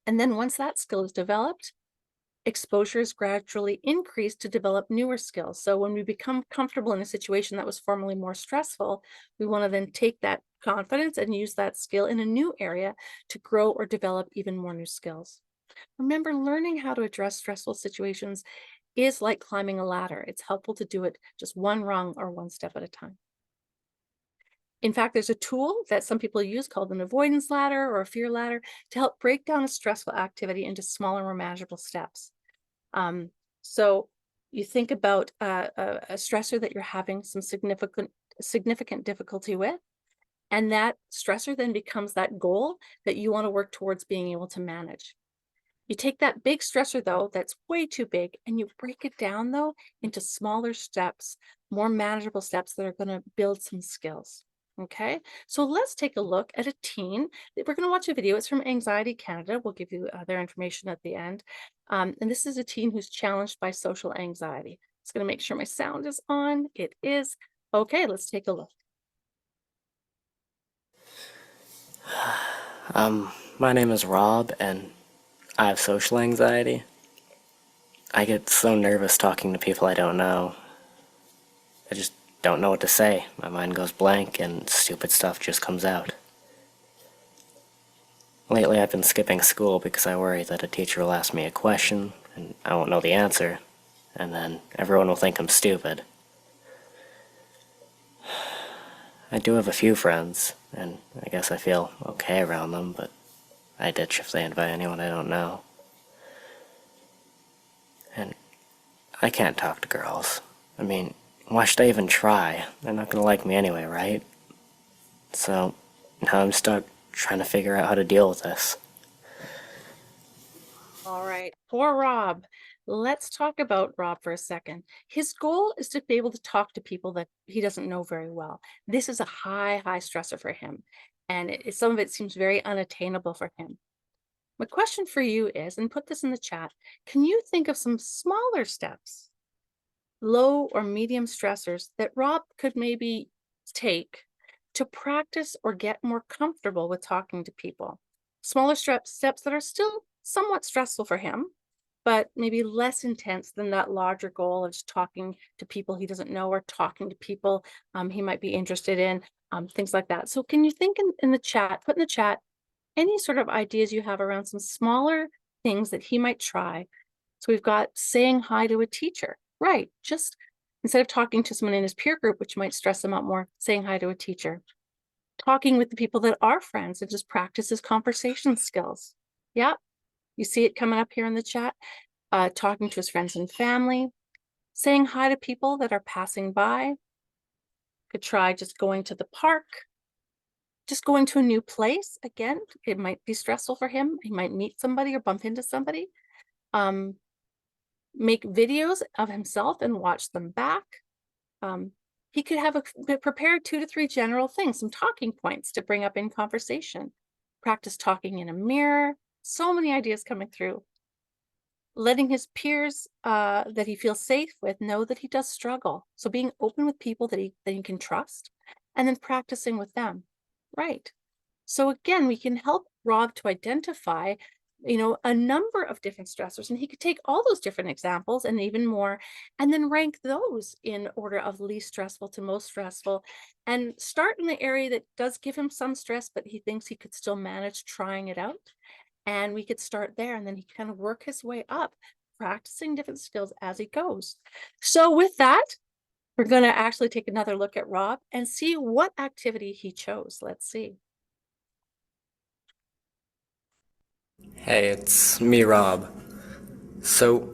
Speaker 4: And then once that skill is developed, exposure is gradually increased to develop newer skills. So when we become comfortable in a situation that was formerly more stressful, we want to then take that confidence and use that skill in a new area to grow or develop even more new skills. Remember, learning how to address stressful situations is like climbing a ladder. It's helpful to do it just one rung or one step at a time. In fact, there's a tool that some people use called an avoidance ladder or a fear ladder to help break down a stressful activity into smaller, more manageable steps. So you think about a stressor that you're having some significant difficulty with, and that stressor then becomes that goal that you want to work towards being able to manage. You take that big stressor, though, that's way too big, and you break it down, though, into smaller steps, more manageable steps that are going to build some skills. Okay, so let's take a look at a teen. We're going to watch a video. It's from Anxiety Canada. We'll give you their information at the end. And this is a teen who's challenged by social anxiety. It's going to make sure my sound is on. It is. Okay, let's take a look.
Speaker 5: My name is Rob, and I have social anxiety. I get so nervous talking to people I don't know. I just don't know what to say. My mind goes blank and stupid stuff just comes out. Lately I've been skipping school because I worry that a teacher will ask me a question and I won't know the answer, and then everyone will think I'm stupid. I do have a few friends, and I guess I feel okay around them, but I ditch if they invite anyone I don't know. And I can't talk to girls. I mean, why should I even try? They're not gonna like me anyway, right? So now I'm stuck trying to figure out how to deal with this.
Speaker 4: All right, poor Rob. Let's talk about Rob for a second. His goal is to be able to talk to people that he doesn't know very well. This is a high stressor for him, and some of it seems very unattainable for him. My question for you is, and put this in the chat, can you think of some smaller steps, low or medium stressors that Rob could maybe take to practice or get more comfortable with talking to people? Smaller steps that are still somewhat stressful for him, but maybe less intense than that larger goal of just talking to people he doesn't know or talking to people he might be interested in, things like that. So can you think in the chat, put in the chat, any sort of ideas you have around some smaller things that he might try? So we've got saying hi to a teacher, right? Just instead of talking to someone in his peer group, which might stress him out more, saying hi to a teacher. talking with the people that are friends and just practice his conversation skills. Yeah, you see it coming up here in the chat. Talking to his friends and family, saying hi to people that are passing by. Could try just going to the park, just going to a new place. Again, it might be stressful for him. He might meet somebody or bump into somebody. Make videos of himself and watch them back. He could have prepared 2 to 3 general things, some talking points to bring up in conversation. Practice talking in a mirror. So many ideas coming through. Letting his peers that he feels safe with know that he does struggle. So being open with people that he can trust, and then practicing with them. Right. So again, we can help Rob to identify, a number of different stressors, and he could take all those different examples and even more, and then rank those in order of least stressful to most stressful, and start in the area that does give him some stress, but he thinks he could still manage trying it out. And we could start there, and then he kind of work his way up, practicing different skills as he goes. So with that, we're going to actually take another look at Rob and see what activity he chose. Let's see.
Speaker 5: Hey, it's me, Rob. So,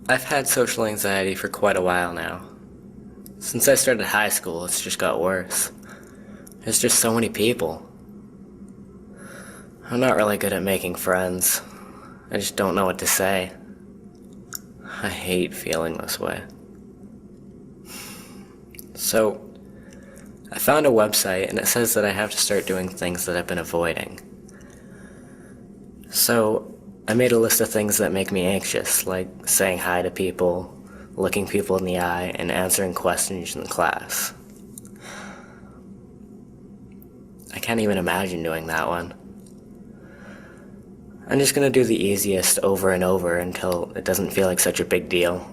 Speaker 5: I've had social anxiety for quite a while now. Since I started high school, it's just got worse. There's just so many people. I'm not really good at making friends. I just don't know what to say. I hate feeling this way. So, I found a website and it says that I have to start doing things that I've been avoiding. So, I made a list of things that make me anxious, like saying hi to people, looking people in the eye, and answering questions in class. I can't even imagine doing that one. I'm just gonna do the easiest over and over until it doesn't feel like such a big deal.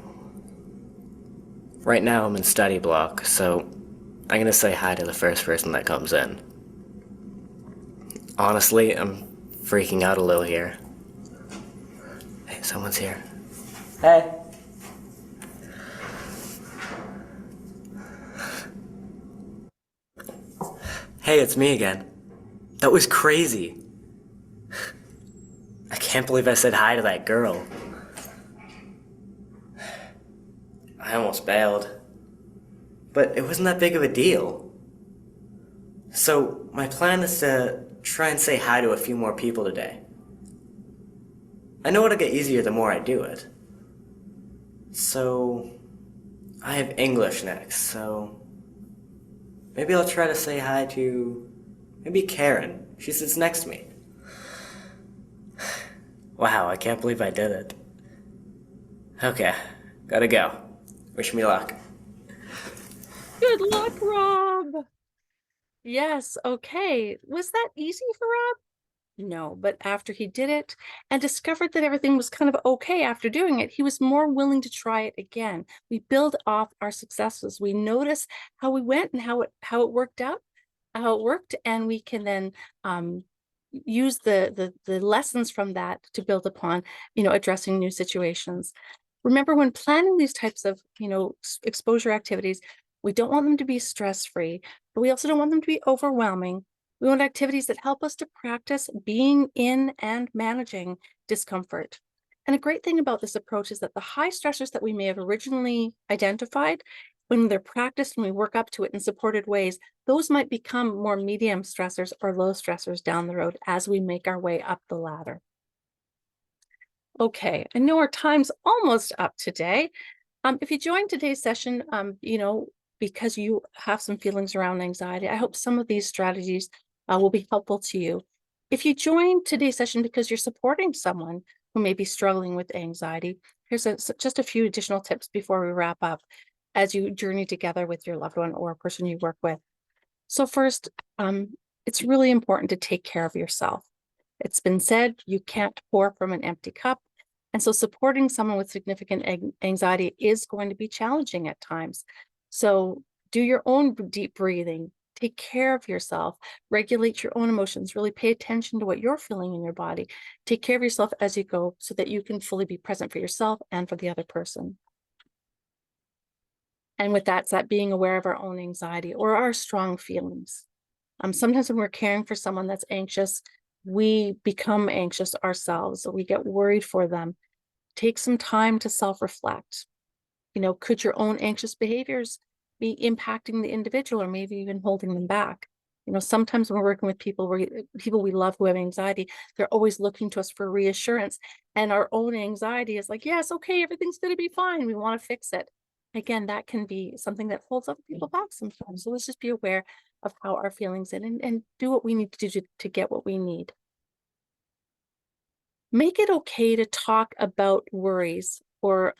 Speaker 5: Right now I'm in study block, so I'm gonna say hi to the first person that comes in. Honestly, I'm freaking out a little here. Hey, someone's here. Hey! Hey, it's me again. That was crazy. I can't believe I said hi to that girl. I almost bailed. But it wasn't that big of a deal. So, my plan is to try and say hi to a few more people today. I know it'll get easier the more I do it. So, I have English next, so maybe I'll try to say hi to maybe Karen. She sits next to me. Wow, I can't believe I did it. Okay, gotta go. Wish me luck.
Speaker 4: Good luck, Rob. Yes, okay. Was that easy for Rob? No, but after he did it and discovered that everything was kind of okay after doing it, he was more willing to try it again. We build off our successes. We notice how we went and how it worked out, how it worked, and we can then use the lessons from that to build upon, addressing new situations. Remember, when planning these types of, exposure activities, we don't want them to be stress-free, but we also don't want them to be overwhelming. We want activities that help us to practice being in and managing discomfort. And a great thing about this approach is that the high stressors that we may have originally identified, when they're practiced and we work up to it in supported ways, those might become more medium stressors or low stressors down the road as we make our way up the ladder. Okay, I know our time's almost up today. If you joined today's session, because you have some feelings around anxiety, I hope some of these strategies will be helpful to you. If you joined today's session because you're supporting someone who may be struggling with anxiety, here's just a few additional tips before we wrap up as you journey together with your loved one or a person you work with. So first, it's really important to take care of yourself. It's been said, you can't pour from an empty cup. And so supporting someone with significant anxiety is going to be challenging at times. So do your own deep breathing, take care of yourself, regulate your own emotions, really pay attention to what you're feeling in your body. Take care of yourself as you go so that you can fully be present for yourself and for the other person. And with that, it's that being aware of our own anxiety or our strong feelings. Sometimes when we're caring for someone that's anxious, we become anxious ourselves. So we get worried for them. Take some time to self-reflect. Could your own anxious behaviors be impacting the individual or maybe even holding them back? Sometimes when we're working with people we love who have anxiety, they're always looking to us for reassurance. And our own anxiety is like, yes, okay, everything's going to be fine. We want to fix it. Again, that can be something that holds other people back sometimes. So let's just be aware of how our feelings and do what we need to do to get what we need. Make it okay to talk about worries or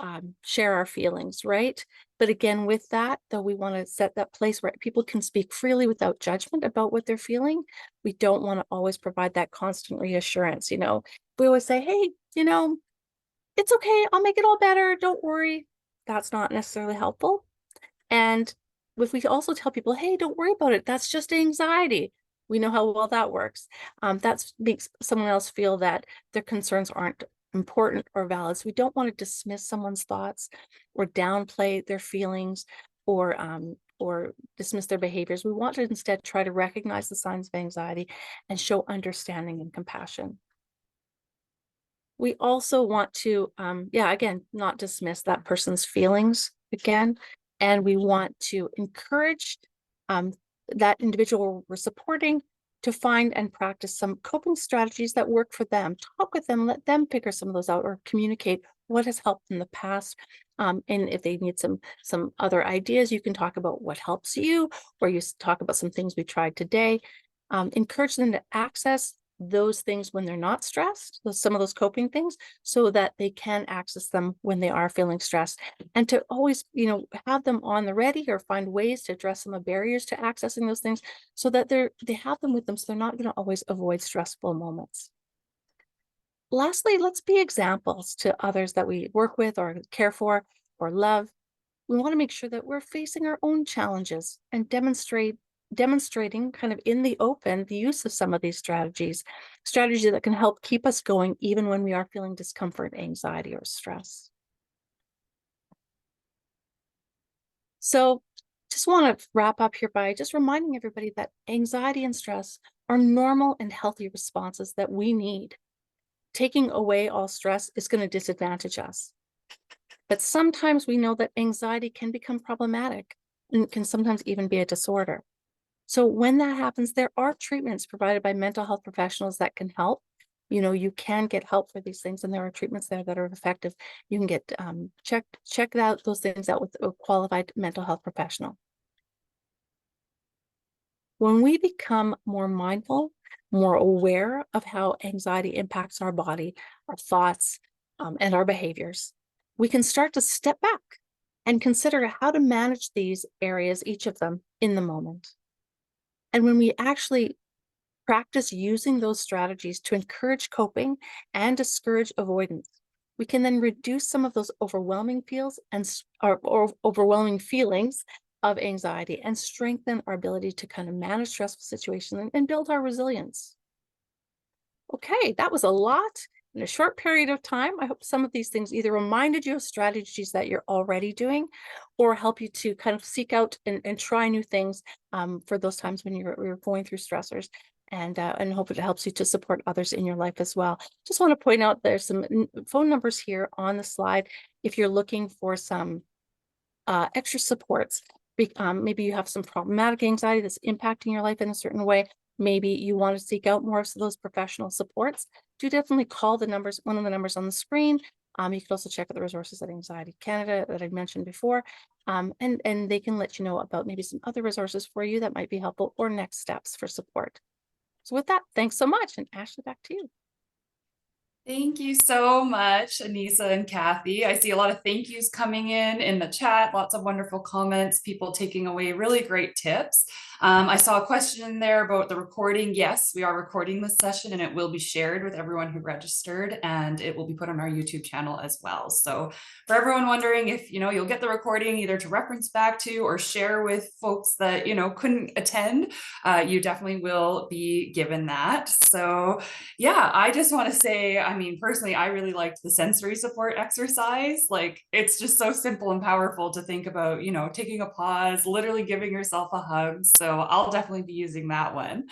Speaker 4: share our feelings, right? But again, with that, though, we want to set that place where people can speak freely without judgment about what they're feeling. We don't want to always provide that constant reassurance. We always say, hey, it's okay. I'll make it all better. Don't worry. That's not necessarily helpful. And if we also tell people, hey, don't worry about it, that's just anxiety. We know how well that works. That makes someone else feel that their concerns aren't important or valid. So we don't want to dismiss someone's thoughts or downplay their feelings or dismiss their behaviors. We want to instead try to recognize the signs of anxiety and show understanding and compassion. We also want to, again, not dismiss that person's feelings again. And we want to encourage that individual we're supporting to find and practice some coping strategies that work for them. Talk with them, let them figure some of those out or communicate what has helped in the past. And if they need some other ideas, you can talk about what helps you, or you talk about some things we tried today. Encourage them to access those things when they're not stressed, some of those coping things, so that they can access them when they are feeling stressed, and to always, have them on the ready or find ways to address some of the barriers to accessing those things so that they have them with them. So they're not going to always avoid stressful moments. Lastly, let's be examples to others that we work with or care for or love. We want to make sure that we're facing our own challenges and demonstrating kind of in the open the use of some of these strategies that can help keep us going even when we are feeling discomfort, anxiety, or stress. So just want to wrap up here by just reminding everybody that anxiety and stress are normal and healthy responses that we need. Taking away all stress is going to disadvantage us. But sometimes we know that anxiety can become problematic and can sometimes even be a disorder. So when that happens, there are treatments provided by mental health professionals that can help. You can get help for these things, and there are treatments there that are effective. You can get check those things out with a qualified mental health professional. When we become more mindful, more aware of how anxiety impacts our body, our thoughts, and our behaviors, we can start to step back and consider how to manage these areas, each of them, in the moment. And when we actually practice using those strategies to encourage coping and discourage avoidance, we can then reduce some of those overwhelming feels or overwhelming feelings of anxiety and strengthen our ability to kind of manage stressful situations and build our resilience. Okay, that was a lot in a short period of time. I hope some of these things either reminded you of strategies that you're already doing or help you to kind of seek out and try new things for those times when you're going through stressors, and hope it helps you to support others in your life as well. Just want to point out there's some phone numbers here on the slide if you're looking for some extra supports. Maybe you have some problematic anxiety that's impacting your life in a certain way. Maybe you want to seek out more of those professional supports. Do definitely call one of the numbers on the screen. You can also check out the resources at Anxiety Canada that I mentioned before, and they can let you know about maybe some other resources for you that might be helpful or next steps for support. So with that, thanks so much, and Ashley, back to you.
Speaker 1: Thank you so much, Aneesa and Cathy. I see a lot of thank yous coming in the chat, lots of wonderful comments, people taking away really great tips. I saw a question in there about the recording. Yes, we are recording this session and it will be shared with everyone who registered, and it will be put on our YouTube channel as well. So for everyone wondering if, you'll get the recording either to reference back to or share with folks that, couldn't attend, you definitely will be given that. So yeah, I just want to say I mean, personally, I really liked the sensory support exercise. Like, it's just so simple and powerful to think about, you know, taking a pause, literally giving yourself a hug. So I'll definitely be using that one.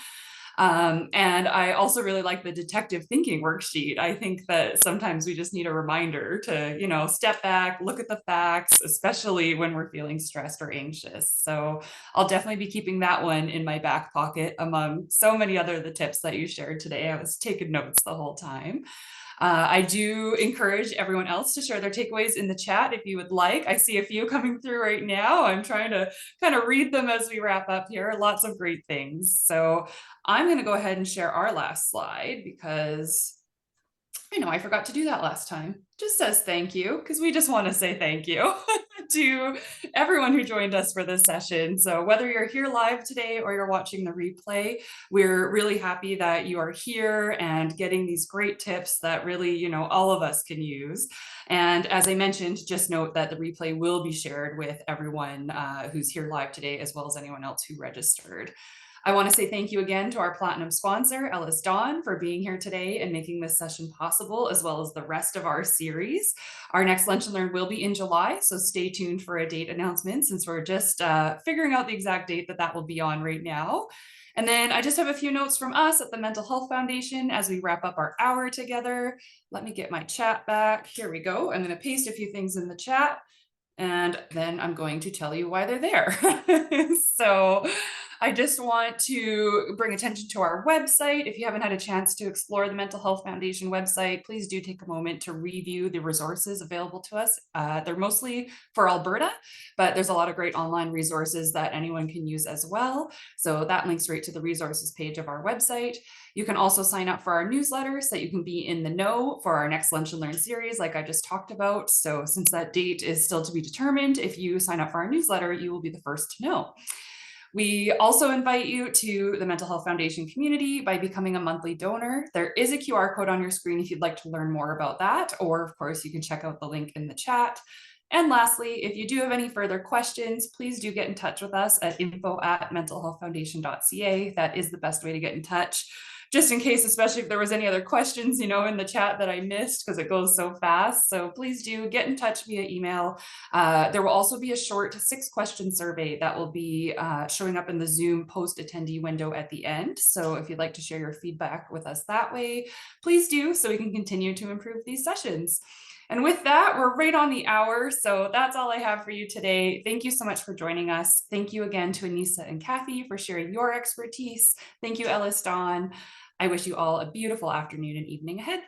Speaker 1: And I also really like the detective thinking worksheet. I think that sometimes we just need a reminder to, you know, step back, look at the facts, especially when we're feeling stressed or anxious. So I'll definitely be keeping that one in my back pocket among so many other of the tips that you shared today. I was taking notes the whole time. I do encourage everyone else to share their takeaways in the chat if you would like. I see a few coming through right now. I'm trying to kind of read them as we wrap up here. Lots of great things. So I'm going to go ahead and share our last slide because I know I forgot to do that last time. Just says thank you because we just want to say thank you to everyone who joined us for this session. So whether you're here live today or you're watching the replay, we're really happy that you are here and getting these great tips that really, you know, all of us can use. And as I mentioned, just note that the replay will be shared with everyone who's here live today, as well as anyone else who registered. I want to say thank you again to our platinum sponsor, Ellis Dawn, for being here today and making this session possible, as well as the rest of our series. Our next Lunch and Learn will be in July, so stay tuned for a date announcement since we're just figuring out the exact date that will be on right now. And then I just have a few notes from us at the Mental Health Foundation as we wrap up our hour together. Let me get my chat back. Here we go. I'm going to paste a few things in the chat, and then I'm going to tell you why they're there. So I just want to bring attention to our website. If you haven't had a chance to explore the Mental Health Foundation website, please do take a moment to review the resources available to us. They're mostly for Alberta, but there's a lot of great online resources that anyone can use as well. So that links right to the resources page of our website. You can also sign up for our newsletter so that you can be in the know for our next Lunch and Learn series, like I just talked about. So since that date is still to be determined, if you sign up for our newsletter, you will be the first to know. We also invite you to the Mental Health Foundation community by becoming a monthly donor. There is a QR code on your screen if you'd like to learn more about that, or of course you can check out the link in the chat. And lastly, if you do have any further questions, please do get in touch with us at info@mentalhealthfoundation.ca. That is the best way to get in touch. Just in case, especially if there was any other questions, you know, in the chat that I missed because it goes so fast. So please do get in touch via email. There will also be a short 6-question survey that will be showing up in the Zoom post attendee window at the end. So if you'd like to share your feedback with us that way, please do so we can continue to improve these sessions. And with that, we're right on the hour. So that's all I have for you today. Thank you so much for joining us. Thank you again to Aneesa and Cathy for sharing your expertise. Thank you, Ellis Dawn. I wish you all a beautiful afternoon and evening ahead.